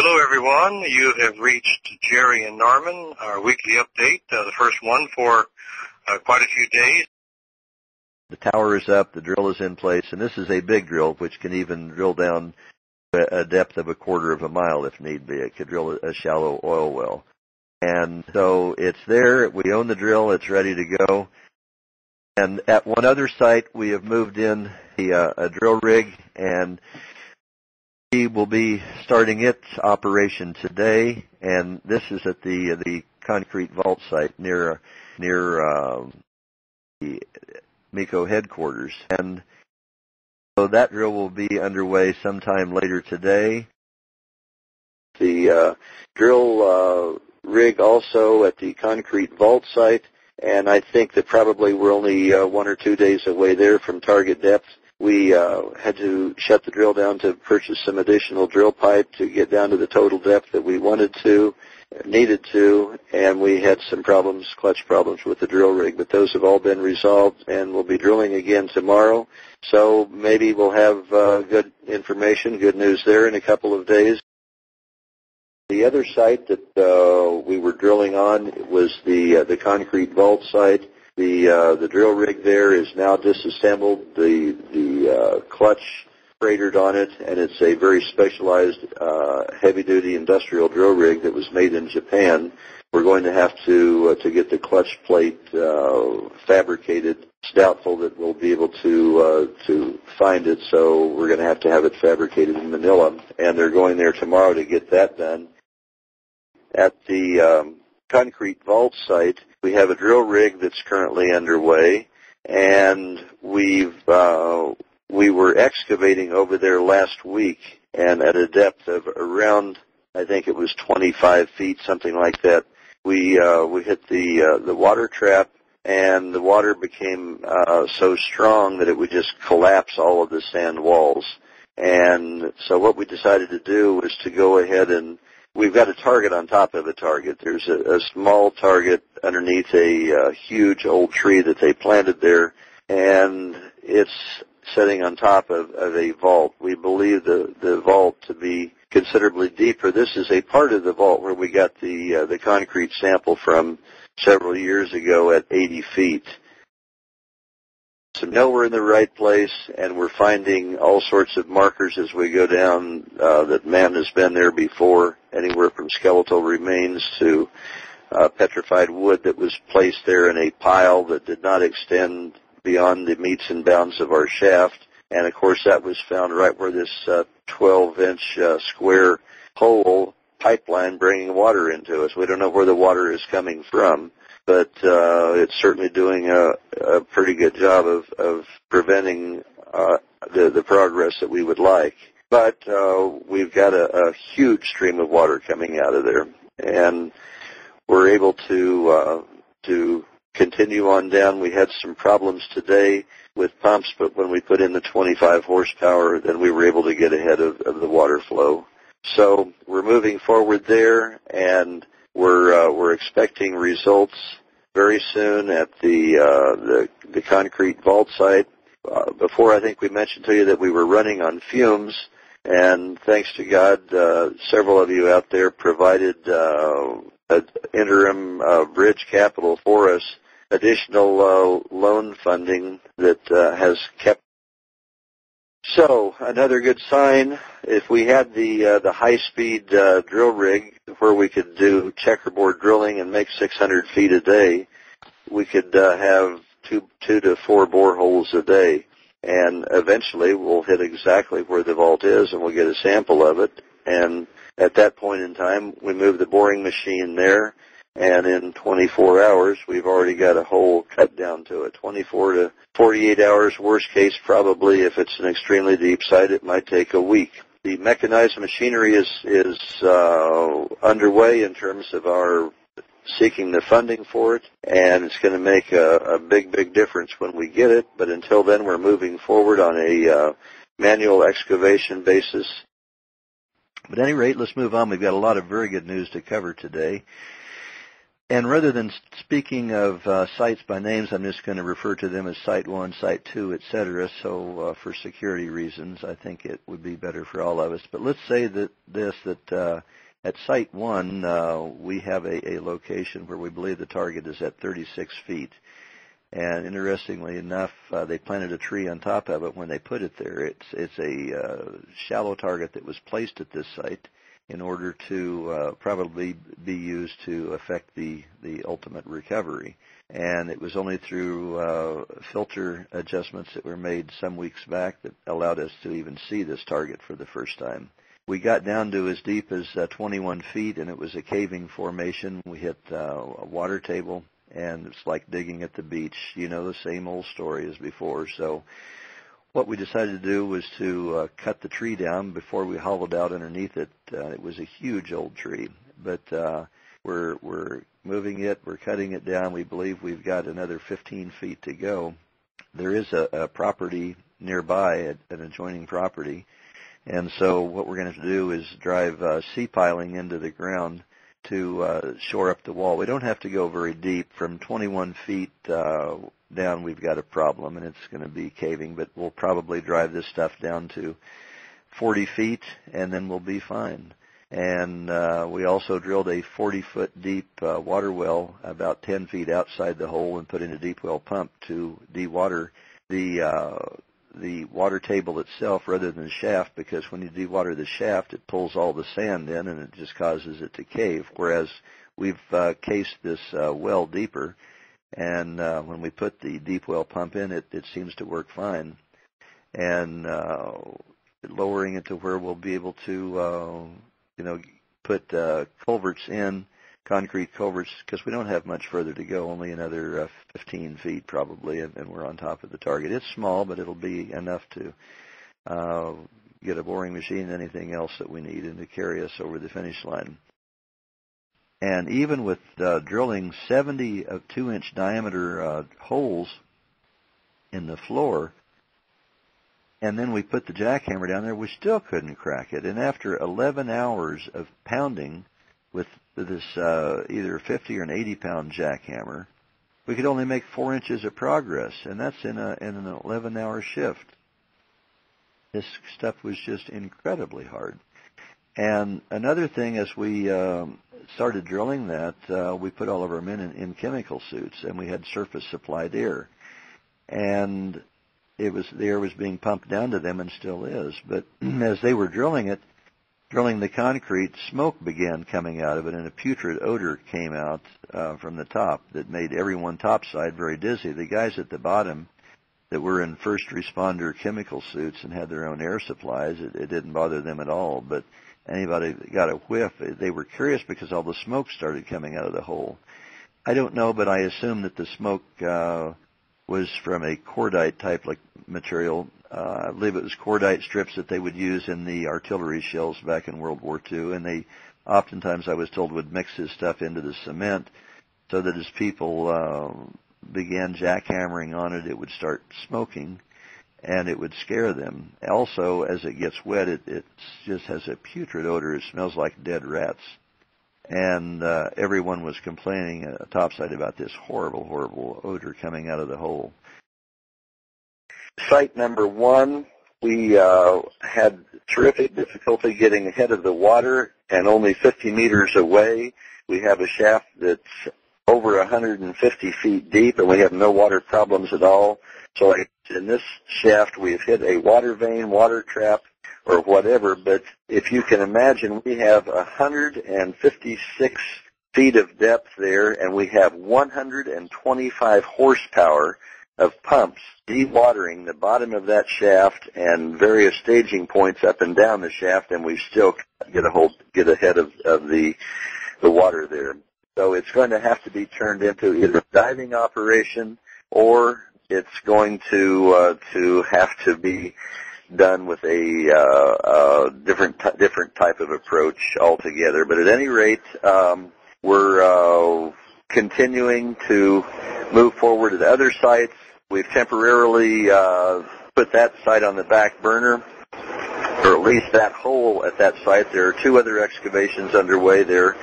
Hello, everyone. You have reached Jerry and Norman, our weekly update, the first one for quite a few days. The tower is up, the drill is in place, and this is a big drill which can even drill down a depth of 1/4 of a mile if need be. It could drill a shallow oil well. And so it's there. We own the drill. It's ready to go. And at one other site, we have moved in a drill rig, and we will be starting its operation today. And this is at the concrete vault site near the MECO headquarters. And so that drill will be underway sometime later today. The drill rig also at the concrete vault site, and I think that probably we're only 1 or 2 days away there from target depth. We had to shut the drill down to purchase some additional drill pipe to get down to the total depth that we needed to, and we had some clutch problems with the drill rig, but those have all been resolved, and we'll be drilling again tomorrow. So maybe we'll have good information, good news there in a couple of days. The other site that we were drilling on was the concrete vault site. The drill rig there is now disassembled. The clutch cratered on it, and it's a very specialized heavy-duty industrial drill rig that was made in Japan. We're going to have to get the clutch plate fabricated. It's doubtful that we'll be able to find it, so we're going to have it fabricated in Manila, and they're going there tomorrow to get that done. At the concrete vault site, we have a drill rig that's currently underway, and we were excavating over there last week, and at a depth of around, I think it was 25 feet, something like that, we hit the water trap, and the water became so strong that it would just collapse all of the sand walls. And so what we decided to do was to go ahead, and we've got a target on top of a target. There's a small target underneath a huge old tree that they planted there, and it's sitting on top of a vault. We believe the vault to be considerably deeper. This is a part of the vault where we got the concrete sample from several years ago at 80 feet. So now we're in the right place, and we're finding all sorts of markers as we go down that man has been there before, anywhere from skeletal remains to petrified wood that was placed there in a pile that did not extend beyond the meets and bounds of our shaft. And, of course, that was found right where this 12-inch square hole pipeline bringing water into us. We don't know where the water is coming from, but it's certainly doing a pretty good job of preventing the progress that we would like. But we've got a huge stream of water coming out of there, and we're able to continue on down. We had some problems today with pumps, but when we put in the 25 horsepower, then we were able to get ahead of the water flow. So we're moving forward there, and we're expecting results very soon at the concrete vault site. Before, I think we mentioned to you that we were running on fumes, and thanks to God, several of you out there provided an interim bridge capital for us, additional loan funding that has kept. So another good sign, if we had the high-speed drill rig where we could do checkerboard drilling and make 600 feet a day, we could have two to four boreholes a day. And eventually we'll hit exactly where the vault is, and we'll get a sample of it. And at that point in time, we move the boring machine there, and in 24 hours, we've already got a hole cut down to it. 24 to 48 hours, worst case, probably if it's an extremely deep site, it might take a week. The mechanized machinery is underway in terms of our seeking the funding for it, and it's going to make a big difference when we get it. But until then, we're moving forward on a manual excavation basis. But at any rate, let's move on. We've got a lot of very good news to cover today. And rather than speaking of sites by names, I'm just going to refer to them as Site 1, Site 2, etc. So for security reasons, I think it would be better for all of us. But let's say that at Site 1, we have a location where we believe the target is at 36 feet. And interestingly enough, they planted a tree on top of it when they put it there. It's a shallow target that was placed at this site in order to probably be used to affect the ultimate recovery. And it was only through filter adjustments that were made some weeks back that allowed us to even see this target for the first time. We got down to as deep as 21 feet, and it was a caving formation. We hit a water table, and it's like digging at the beach. You know, the same old story as before. So what we decided to do was to cut the tree down before we hollowed out underneath it. It was a huge old tree, but we're moving it. We're cutting it down. We believe we've got another 15 feet to go. There is a property nearby, an adjoining property, and so what we're going to do is drive C-piling into the ground to shore up the wall. We don't have to go very deep. From 21 feet down, we've got a problem, and it's going to be caving, but we'll probably drive this stuff down to 40 feet, and then we'll be fine. And we also drilled a 40-foot deep water well about 10 feet outside the hole and put in a deep well pump to dewater the water table itself rather than the shaft, because when you dewater the shaft, it pulls all the sand in and it just causes it to cave, whereas we've cased this well deeper, and when we put the deep well pump in, it seems to work fine. And lowering it to where we'll be able to, put culverts in, concrete culverts, because we don't have much further to go, only another 15 feet probably, and we're on top of the target. It's small, but it'll be enough to get a boring machine and anything else that we need and to carry us over the finish line. And even with drilling 70 2-inch diameter holes in the floor, and then we put the jackhammer down there, we still couldn't crack it. And after 11 hours of pounding with this either 50 or an 80-pound jackhammer, we could only make 4 inches of progress, and that's in an 11-hour shift. This stuff was just incredibly hard. And another thing, as we started drilling that, we put all of our men in chemical suits, and we had surface supplied air. And the air was being pumped down to them and still is. But as they were drilling the concrete, smoke began coming out of it, and a putrid odor came out from the top that made everyone topside very dizzy. The guys at the bottom that were in first responder chemical suits and had their own air supplies, it didn't bother them at all. But anybody that got a whiff, they were curious because all the smoke started coming out of the hole. I don't know, but I assume that the smoke was from a cordite type like material. I believe it was cordite strips that they would use in the artillery shells back in World War II, and they oftentimes, I was told, would mix this stuff into the cement so that as people began jackhammering on it, it would start smoking and it would scare them. Also, as it gets wet, it just has a putrid odor. It smells like dead rats. And everyone was complaining topside about this horrible, horrible odor coming out of the hole. Site number 1, we had terrific difficulty getting ahead of the water, and only 50 meters away we have a shaft that's over 150 feet deep, and we have no water problems at all. So in this shaft we've hit a water vein, water trap, or whatever, but if you can imagine, we have 156 feet of depth there, and we have 125 horsepower of pumps dewatering the bottom of that shaft and various staging points up and down the shaft, and we still can't get ahead of the water there. So it's going to have to be turned into either a diving operation, or it's going to have to be done with a different type of approach altogether. But at any rate, we're continuing to move forward at other sites. We've temporarily put that site on the back burner, or at least that hole at that site. There are 2 other excavations underway there,